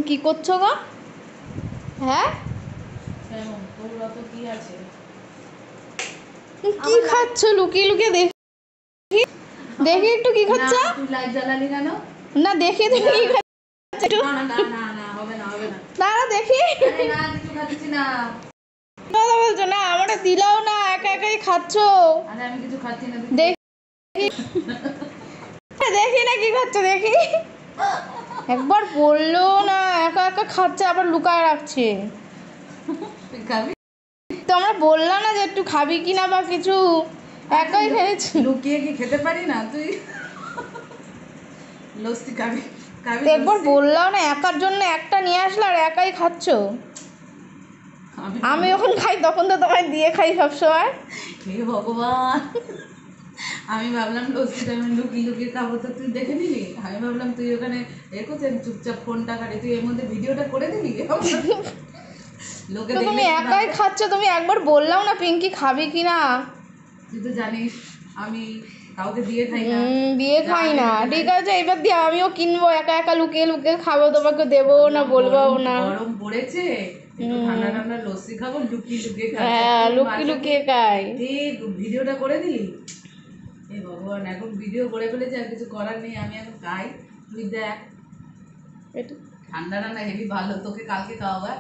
কি করছো গো? হ্যাঁ, কি খাচ্ছ? লুকিয়ে লুকিয়ে দেখি দেখি একটু কি খাচ্ছ। লাইট জ্বালালি কেন? না দেখি তুমি কি খাচ্ছ একটু। না না না না হবে না হবে না। দাঁড়া দেখি। আরে না কিছু খাচ্ছি না। কথা বলছো না, আমারে দিলাও না, একা একাই খাচ্ছো। আরে আমি কিছু খাচ্ছি না। দেখি দেখি না কি খাচ্ছ দেখি। একবার বললো না, একা একা খাচ্ছে আবার লুকায় রাখছে। তুই খাবি? তোমরা বললা না যে একটু খাবি কিনা বা কিছু, একাই খেয়েছি। লুকিয়ে কি খেতে পারি না? তুই লস্যি খাবি? খাবি একবার লস্যি? বললাও না, একার জন্য একটা নিয়ে আসলে আর একাই খাচ্ছো। আমি যখন খাই তখন তো তোমায় দিয়ে খাই সবসময়। হে ভগবান, আমি ভাবলাম লস্যিটা আমি লুকিয়ে লুকিয়ে খাবো, তো তুই দেখে নিলি। আমি ভাবলাম তুই ওখানে এ করছেন চুপচাপ ফোনটা কাটে, তুই এর মধ্যে ভিডিওটা করে দিলি। লোকে তো দেখলে তুমি কি একাই ভাববে? খাচ্ছ, তুমি একবার বললাও না পিঙ্কি খাবি কিনা। তুই তো জানিস আমি কাউকে দিয়ে খাই না। দিয়ে যা খাই আনে না, খেতে ঠিক পারি। আছে এবার দিয়ে আমিও কিনবো, একা একা লুকিয়ে লুকিয়ে খাবো, তোমাকে দেবো না, ভাবলাম বলবাও গরম না। গরম পড়েছে, একটু ঠান্ডা ঠান্ডা লস্যি খাবো, লুকিয়ে লুকিয়ে খাবো। হ্যাঁ, তুই লুকিয়ে মাঝরাতে লুকিয়ে খাই। ঠিক ভিডিওটা করে দিলি। এ ভগবান, এখন ভিডিও করে ফেলেছে, আর কিছু করার নেই, আমি এখন খাই। তুই দেখ, এটা ঠান্ডা ঠান্ডা হেভি ভালো, তোকে কালকে খাওয়াবো।